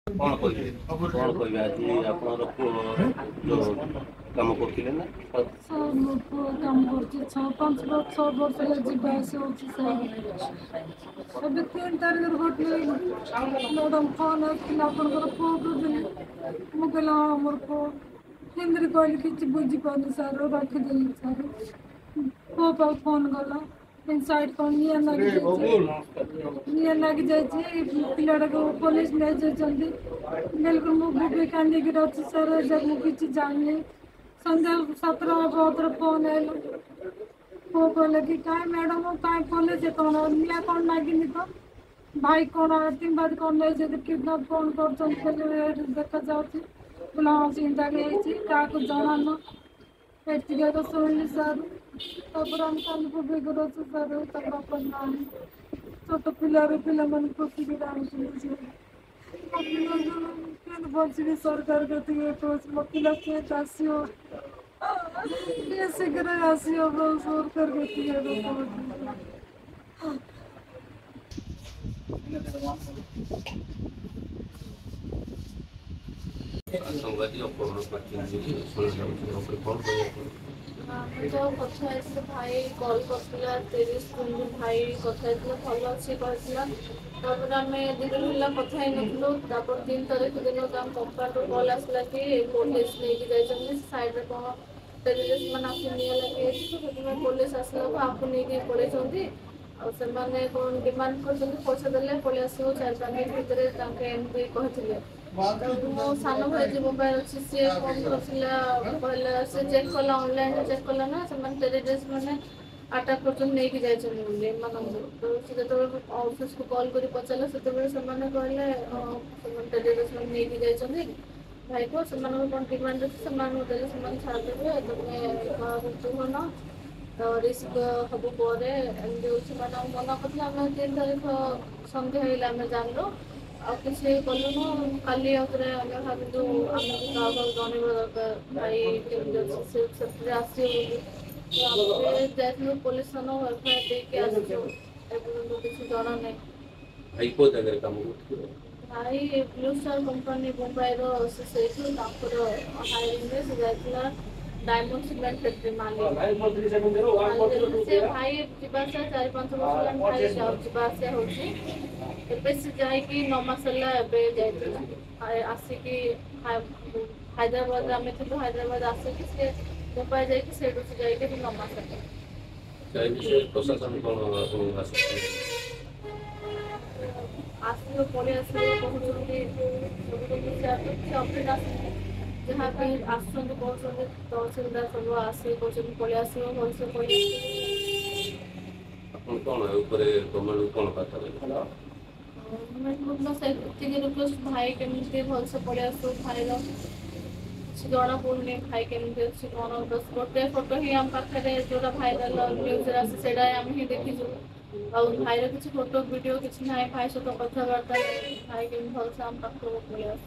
कौन कहबे आज आपनर जो काम करथिले ना सर मो पुओ काम करछि 6 5 वर्ष 6 वर्ष रे जिबा आसी होछि सर अबे 3 तारिख घटना मैडम फोन आसिला आपनकर पुओ को दिले मु कहला हमर पुओ हिंदी कहली किछि बुझी पानी सर रख देली सर पुओ पर फोन गला इनसाइड कोन निया लग जाय पिलाड़ा को पुलिस ले जाय बिल्कुल मु बुबे कांदी के रछि सर जब मु किछि जानि संध्या 17 बहुत फोन आयल वो कहले कि कहीं मैडम कहीं पुलिस कौन निया कौन लगिनी तो भाई कौन तीन बाद कौन ले जे किडनैप कौन कर देखा जाଉଛି बोला हाँ चिंता क्या जाना न एतिका तो शुणिली सर तापर हम कल बुबे को रछु सर तक बापा ना छोट पिला मन खुशी के आनी बची सरकार के पिला के आसियो शीघ्र आसियो सरकार के आतंकवादी अपहरण करते कौन जो कथा भाई कल करता 30 दिन भाई कथा भल अच्छे कहला तापर आम दिन है कथा नपर 3 तारीख दिन कंपाउंड कल आसला कि पुलिस लेकिन जाइए साइड कौन टेररिस्ट मैंने आपको निया लगे पुलिस आसला आपको नहीं पड़े आने कौन डिमांड कर पैसा देने पलि आस 4-5 मिनट भितर एमती कहते मो सान भाई जो मोबाइल अच्छी सी फोन कर चेक कला ऑनलाइन चेक कला ना टेररिस्ट मैंने अटैक कर तो जो ऑफिस को कॉल कर पचारा से कहले टेररिस्ट मैंने नहीं भाई को कौन डिमांड अच्छे छाड़देवे तुम तो रिस्क हम मना कर 3 तारीख सन्ध्या आम जानलु आ किसी कलुन काली भाविलु आम जनवा दरकार भाई केमी आसलु पुलिस थाना एफआईआर देके किसी जना ना भाई को जगह काम भाई blue star company Mumbai hiring से डायमंड सीमेंट फैक्ट्री मालिक से भाई जीवास 4-5 वर्ष भाई जीवास होती जाकि 9 मास आसिकी हैदराबाद आम थी हैदराबाद आसिकी से मुंबई जाकि 9 मास प्रशासन कौन आसो पलि आस कहते अपडेट आस जहाँ भी आसुँच कहते तहसीलदार सब आसे कहते पलि आस भलसे रिक्वेस्ट भाई केमी भलसे पलि आस भाई जना पड़नी भाई केमी अच्छी कौन बस गोटे फोटो ही आम पाखे जो भाइराल न्यूज आसे आम ही देखीचु आ भाईर किसी फोटो वीडियो किसी ना भाई सहित कथबार्ता भाई केमी भलसे आम पाख पलि आस